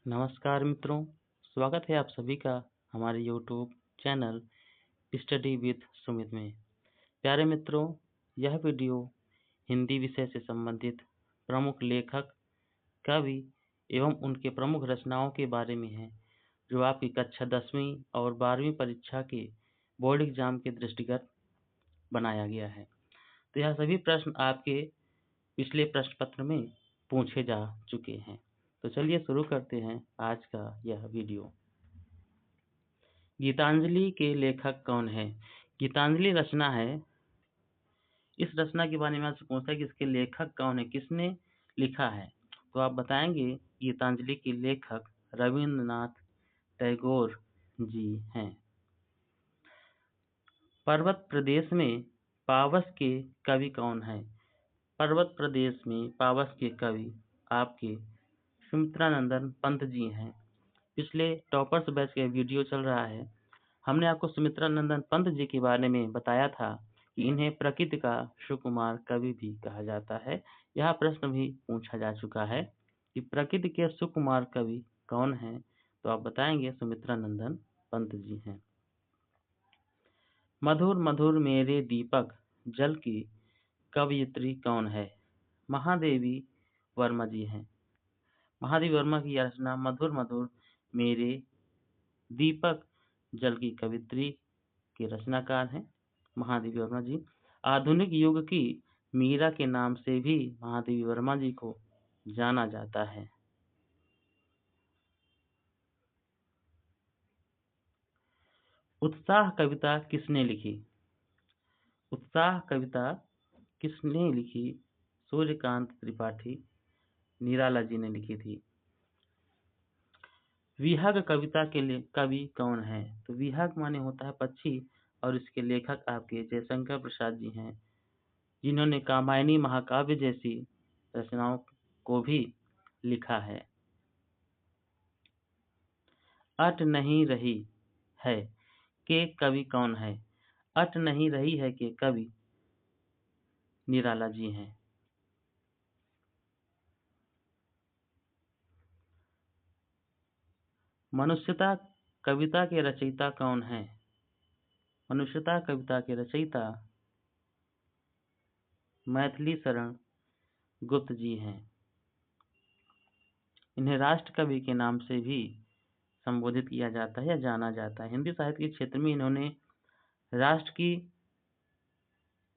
नमस्कार मित्रों, स्वागत है आप सभी का हमारे YouTube channel study with Sumit में। प्यारे मित्रों, यह वीडियो हिंदी विषय से संबंधित प्रमुख लेखक, कवि एवं उनके प्रमुख रचनाओं के बारे में है, जो आपकी कक्षा 10वीं और 12वीं परीक्षा के बोर्ड एग्जाम के दृष्टिगत बनाया गया है। तो यह सभी प्रश्न आपके पिछले प्रश्न पत्र में पूछे जा चुके हैं। तो चलिए शुरू करते हैं आज का यह वीडियो। गीतांजलि के लेखक कौन है? गीतांजलि रचना है। इस रचना के बारे में आपसे पूछता है कि इसके लेखक कौन है, किसने लिखा है? तो आप बताएंगे गीतांजलि के लेखक रविंद्रनाथ टैगोर जी हैं। पर्वत प्रदेश में पावस के कवि कौन है? पर्वत प्रदेश में पावस के कवि आपके सुमित्रानंदन पंत जी हैं। पिछले टॉपर्स बैच का वीडियो चल रहा है, हमने आपको सुमित्रानंदन पंत जी के बारे में बताया था कि इन्हें प्रकृति का सुकुमार कवि भी कहा जाता है। यह प्रश्न भी पूछा जा चुका है कि प्रकृति के सुकुमार कवि कौन हैं? तो आप बताएंगे सुमित्रानंदन पंत जी हैं। मधुर मधुर मेरे दीपक जल की कवयित्री कौन है? महादेवी वर्मा जी हैं। महादेवी वर्मा की रचना मधुर मधुर मेरे दीपक जल की कवित्री के रचनाकार हैं महादेवी वर्मा जी। आधुनिक युग की मीरा के नाम से भी महादेवी वर्मा जी को जाना जाता है। उत्साह कविता किसने लिखी? उत्साह कविता किसने लिखी? सूर्यकांत त्रिपाठी निराला जी ने लिखी थी। विहग कविता के लिए कवि कौन है? तो विहग माने होता है पक्षी, और इसके लेखक आपके जयशंकर प्रसाद जी हैं, जिन्होंने कामायनी महाकाव्य जैसी रचनाओं को भी लिखा है। अट नहीं रही है के कवि कौन है? अट नहीं रही है के कवि निराला जी हैं। मनुष्यता कविता के रचयिता कौन है? मनुष्यता कविता के रचयिता मैथिली शरण गुप्त जी हैं। इन्हें राष्ट्र कवि के नाम से भी संबोधित किया जाता है या जाना जाता है। हिंदी साहित्य के क्षेत्र में इन्होंने राष्ट्र की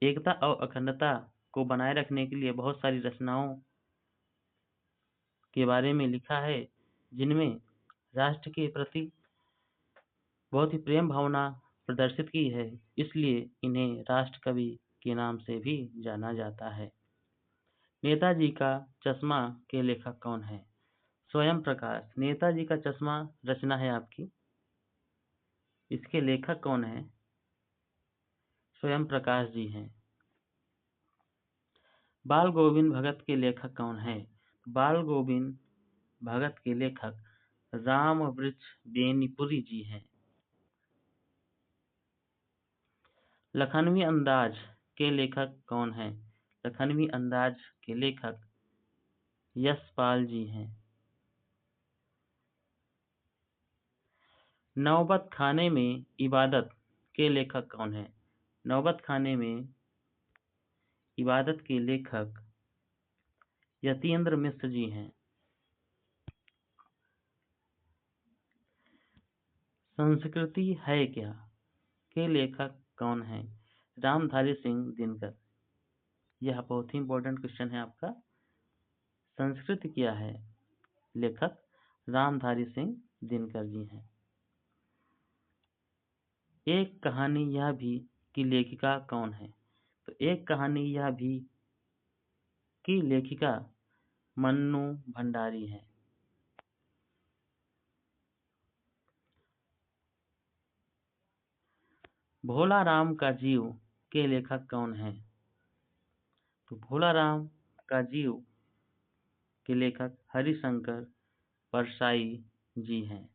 एकता और अखंडता को बनाए रखने के लिए बहुत सारी रचनाओं के बारे में लिखा है, जिनमें राष्ट्र के प्रति बहुत ही प्रेम भावना प्रदर्शित की है। इसलिए इन्हें राष्ट्र कवि के नाम से भी जाना जाता है। नेताजी का चश्मा के लेखक कौन है? स्वयं प्रकाश। नेताजी का चश्मा रचना है आपकी, इसके लेखक कौन है? स्वयं प्रकाश जी हैं। बाल गोविंद भगत के लेखक कौन है? बाल गोविंद भगत के लेखक राम वृक्ष बेनीपुरी जी हैं। लखनवी अंदाज के लेखक कौन है? लखनवी अंदाज के लेखक यशपाल जी हैं। नौबत खाने में इबादत के लेखक कौन है? नौबत खाने में इबादत के लेखक यतीन्द्र मिश्र जी हैं। संस्कृति है क्या के लेखक कौन है? रामधारी सिंह दिनकर। यह बहुत ही इंपॉर्टेंट क्वेश्चन है आपका। संस्कृत क्या है? लेखक रामधारी सिंह दिनकर जी हैं। एक कहानी यह भी की लेखिका कौन है? तो एक कहानी यह भी की लेखिका मन्नू भंडारी है। भोला राम का जीव के लेखक कौन है? तो भोला राम का जीव के लेखक हरिशंकर परसाई जी हैं।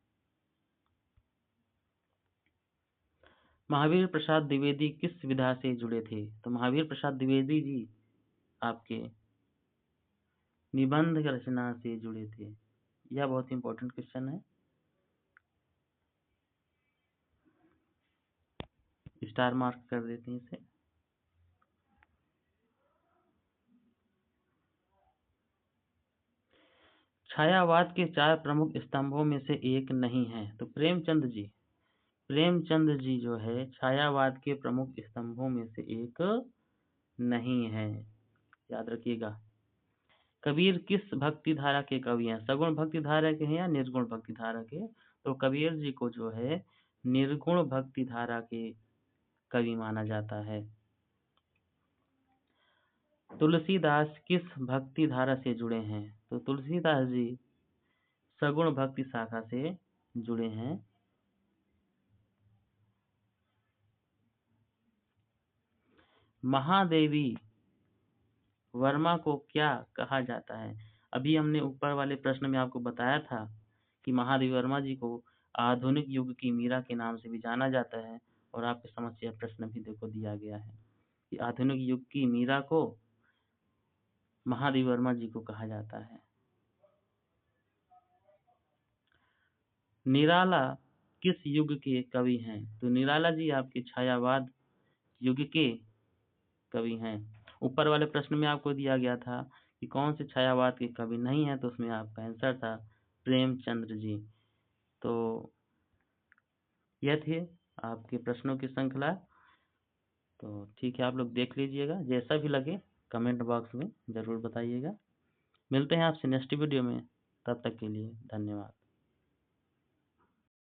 महावीर प्रसाद द्विवेदी किस विधा से जुड़े थे? तो महावीर प्रसाद द्विवेदी जी आपके निबंध रचना से जुड़े थे। यह बहुत इंपॉर्टेंट क्वेश्चन है, स्टार मार्क कर देते हैं इसे। छायावाद के 4 प्रमुख स्तंभों में से एक नहीं है, तो प्रेमचंद जी जो है छायावाद के प्रमुख स्तंभों में से एक नहीं है, याद रखिएगा। कबीर किस भक्ति धारा के कवि हैं? सगुण भक्ति धारा के हैं या निर्गुण भक्ति धारा के? तो कबीर जी को जो है निर्गुण भक्ति धारा के कवि माना जाता है। तुलसीदास किस भक्ति धारा से जुड़े हैं? तो तुलसीदास जी सगुण भक्ति शाखा से जुड़े हैं। महादेवी वर्मा को क्या कहा जाता है? अभी हमने ऊपर वाले प्रश्न में आपको बताया था कि महादेवी वर्मा जी को आधुनिक युग की मीरा के नाम से भी जाना जाता है, और आपके समक्ष यह प्रश्न भी देखो दिया गया है कि आधुनिक युग की मीरा को महादेवी वर्मा जी को कहा जाता है। निराला किस युग के कवि हैं? तो निराला जी आपके छायावाद युग के कवि हैं। ऊपर वाले प्रश्न में आपको दिया गया था कि कौन से छायावाद के कवि नहीं है, तो उसमें आपका आंसर था प्रेमचंद्र जी। तो यह थे आपके प्रश्नों की श्रृंखला। तो ठीक है, आप लोग देख लीजिएगा, जैसा भी लगे कमेंट बॉक्स में ज़रूर बताइएगा। मिलते हैं आपसे नेक्स्ट वीडियो में, तब तक के लिए धन्यवाद।